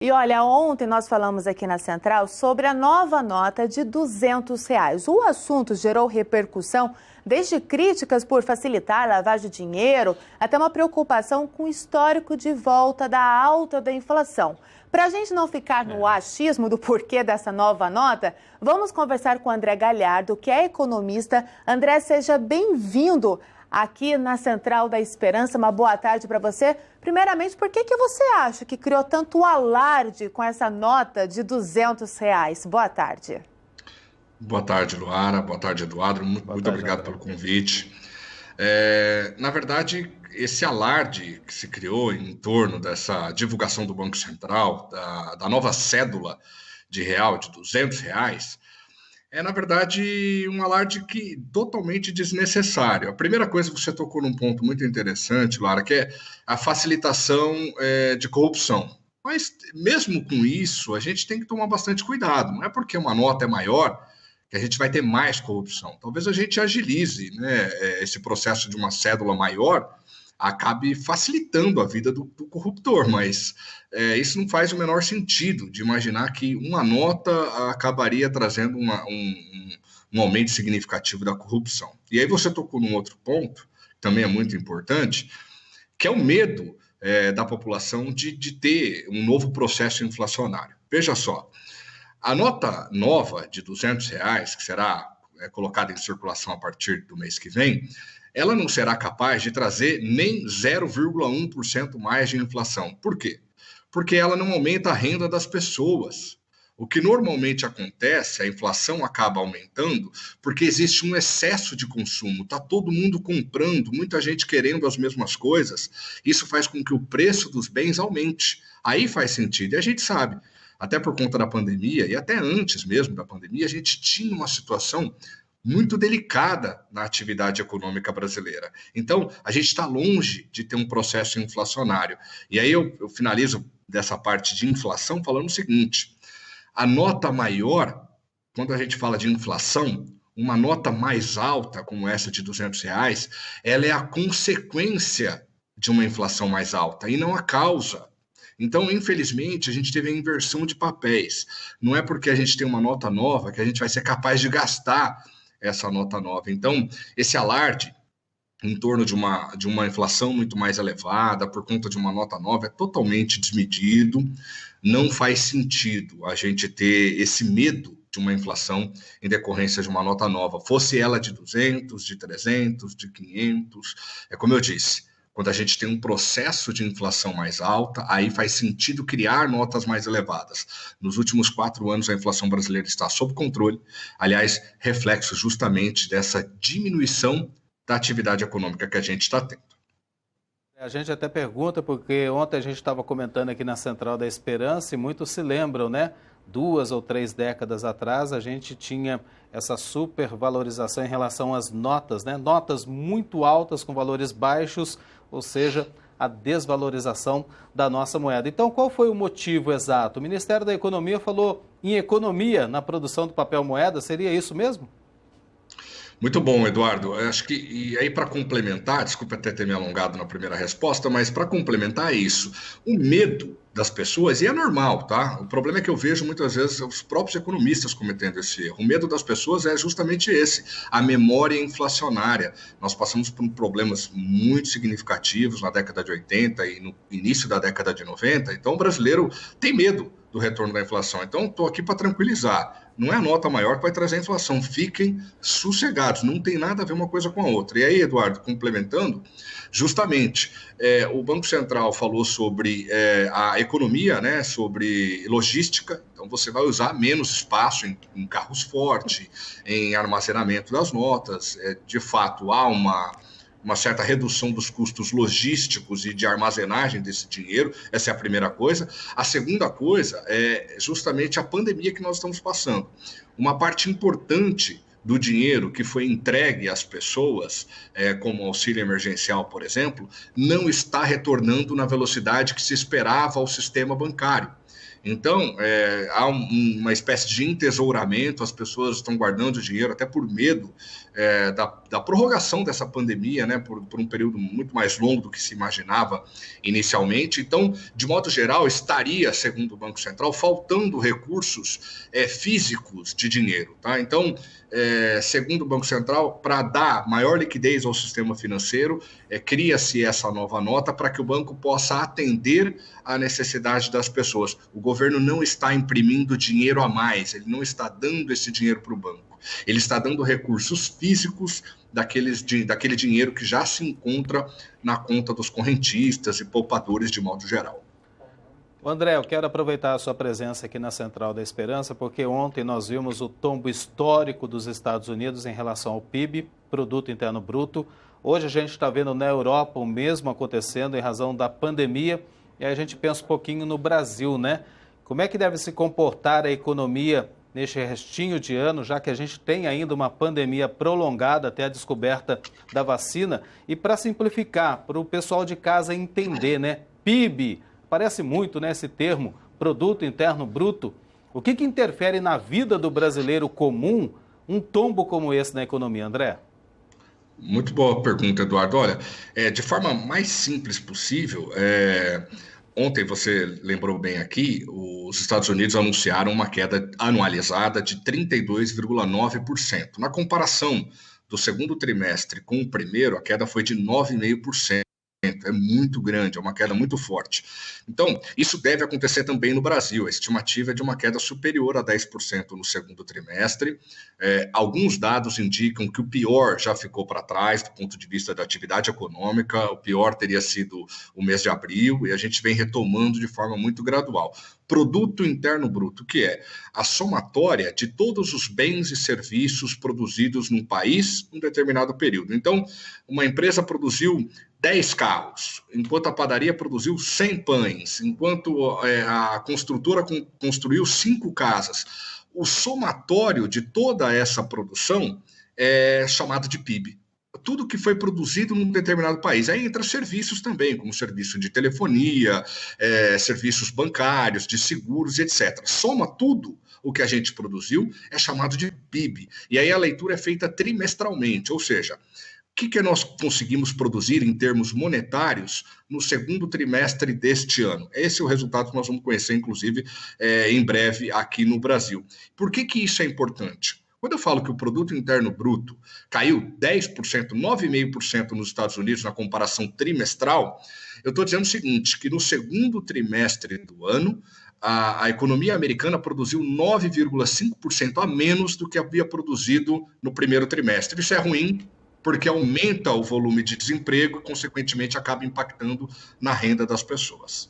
E olha, ontem nós falamos aqui na Central sobre a nova nota de R$ 200. O assunto gerou repercussão, desde críticas por facilitar a lavagem de dinheiro, até uma preocupação com o histórico de volta da alta da inflação. Para a gente não ficar no achismo do porquê dessa nova nota, vamos conversar com o André Galhardo, que é economista. André, seja bem-vindo aqui na Central da Esperança. Uma boa tarde para você. Primeiramente, por que você acha que criou tanto alarde com essa nota de R$ 200? Boa tarde. Boa tarde, Luara. Boa tarde, Eduardo. Muito obrigado pelo convite. Na verdade, esse alarde que se criou em torno dessa divulgação do Banco Central, da nova cédula de real de R$ 200, na verdade, um alarde totalmente desnecessário. A primeira coisa, você tocou num ponto muito interessante, Lara, que é a facilitação de corrupção. Mas, mesmo com isso, a gente tem que tomar bastante cuidado. Não é porque uma nota é maior que a gente vai ter mais corrupção. Talvez a gente agilize, né, esse processo de uma cédula maior, acabe facilitando a vida do corruptor, mas isso não faz o menor sentido de imaginar que uma nota acabaria trazendo um aumento significativo da corrupção. E aí você tocou num outro ponto, que também é muito importante, que é o medo da população de ter um novo processo inflacionário. Veja só, a nota nova de R$ 200, que será colocada em circulação a partir do mês que vem, ela não será capaz de trazer nem 0,1% mais de inflação. Por quê? Porque ela não aumenta a renda das pessoas. O que normalmente acontece, a inflação acaba aumentando porque existe um excesso de consumo. Está todo mundo comprando, muita gente querendo as mesmas coisas. Isso faz com que o preço dos bens aumente. Aí faz sentido. E a gente sabe, até por conta da pandemia, e até antes mesmo da pandemia, a gente tinha uma situação muito delicada na atividade econômica brasileira. Então, a gente está longe de ter um processo inflacionário. E aí eu finalizo dessa parte de inflação falando o seguinte: a nota maior, quando a gente fala de inflação, uma nota mais alta, como essa de R$ 200, ela é a consequência de uma inflação mais alta e não a causa. Então, infelizmente, a gente teve a inversão de papéis. Não é porque a gente tem uma nota nova que a gente vai ser capaz de gastar essa nota nova. Então, esse alarde em torno de uma inflação muito mais elevada por conta de uma nota nova é totalmente desmedido. Não faz sentido a gente ter esse medo de uma inflação em decorrência de uma nota nova, fosse ela de 200, de 300, de 500. É como eu disse, quando a gente tem um processo de inflação mais alta, aí faz sentido criar notas mais elevadas. Nos últimos 4 anos, a inflação brasileira está sob controle, aliás, reflexo justamente dessa diminuição da atividade econômica que a gente está tendo. A gente até pergunta, porque ontem a gente estava comentando aqui na Central da Esperança e muitos se lembram, né? 2 ou 3 décadas atrás, a gente tinha essa supervalorização em relação às notas, né? Notas muito altas com valores baixos, ou seja, a desvalorização da nossa moeda. Então, qual foi o motivo exato? O Ministério da Economia falou em economia na produção do papel moeda, seria isso mesmo? Muito bom, Eduardo. Eu acho que, e aí para complementar, desculpa até ter me alongado na primeira resposta, mas para complementar é isso. O medo das pessoas, e é normal, tá? O problema é que eu vejo muitas vezes os próprios economistas cometendo esse erro. O medo das pessoas é justamente esse, a memória inflacionária. Nós passamos por problemas muito significativos na década de 80 e no início da década de 90, então o brasileiro tem medo do retorno da inflação. Então, estou aqui para tranquilizar. Não é a nota maior que vai trazer a inflação. Fiquem sossegados. Não tem nada a ver uma coisa com a outra. E aí, Eduardo, complementando, justamente, o Banco Central falou sobre a economia, né, sobre logística. Então, você vai usar menos espaço em carros fortes, em armazenamento das notas. De fato, há uma certa redução dos custos logísticos e de armazenagem desse dinheiro. Essa é a primeira coisa. A segunda coisa é justamente a pandemia que nós estamos passando. Uma parte importante do dinheiro que foi entregue às pessoas, como auxílio emergencial, por exemplo, não está retornando na velocidade que se esperava ao sistema bancário. Então, há uma espécie de entesouramento, as pessoas estão guardando dinheiro até por medo da prorrogação dessa pandemia, né, por um período muito mais longo do que se imaginava inicialmente. Então, de modo geral, estaria, segundo o Banco Central, faltando recursos físicos de dinheiro. Tá? Então, segundo o Banco Central, para dar maior liquidez ao sistema financeiro, cria-se essa nova nota para que o banco possa atender à necessidade das pessoas. O governo não está imprimindo dinheiro a mais, ele não está dando esse dinheiro para o banco. Ele está dando recursos físicos daquele dinheiro que já se encontra na conta dos correntistas e poupadores de modo geral. André, eu quero aproveitar a sua presença aqui na Central da Esperança, porque ontem nós vimos o tombo histórico dos Estados Unidos em relação ao PIB, Produto Interno Bruto. Hoje a gente está vendo na Europa o mesmo acontecendo em razão da pandemia, e aí a gente pensa um pouquinho no Brasil, né? Como é que deve se comportar a economia neste restinho de ano, já que a gente tem ainda uma pandemia prolongada até a descoberta da vacina? E para simplificar, para o pessoal de casa entender, né? PIB, parece muito, né, esse termo, Produto Interno Bruto. O que interfere na vida do brasileiro comum um tombo como esse na economia, André? Muito boa pergunta, Eduardo. Olha, de forma mais simples possível, ontem você lembrou bem aqui, os Estados Unidos anunciaram uma queda anualizada de 32,9%. Na comparação do segundo trimestre com o primeiro, a queda foi de 9,5%. É muito grande, é uma queda muito forte. Então, isso deve acontecer também no Brasil. A estimativa é de uma queda superior a 10% no segundo trimestre. Alguns dados indicam que o pior já ficou para trás do ponto de vista da atividade econômica. O pior teria sido o mês de abril e a gente vem retomando de forma muito gradual. Produto Interno Bruto, que é a somatória de todos os bens e serviços produzidos num país em um determinado período. Então, uma empresa produziu 10 carros, enquanto a padaria produziu 100 pães, enquanto a construtora construiu 5 casas. O somatório de toda essa produção é chamado de PIB. Tudo que foi produzido num determinado país. Aí entra serviços também, como serviço de telefonia, serviços bancários, de seguros, etc. Soma tudo o que a gente produziu, é chamado de PIB. E aí a leitura é feita trimestralmente, ou seja, o que nós conseguimos produzir em termos monetários no segundo trimestre deste ano? Esse é o resultado que nós vamos conhecer, inclusive, em breve aqui no Brasil. Por que isso é importante? Quando eu falo que o Produto Interno Bruto caiu 10%, 9,5% nos Estados Unidos na comparação trimestral, eu estou dizendo o seguinte, que no segundo trimestre do ano, a economia americana produziu 9,5% a menos do que havia produzido no primeiro trimestre. Isso é ruim, porque aumenta o volume de desemprego e, consequentemente, acaba impactando na renda das pessoas.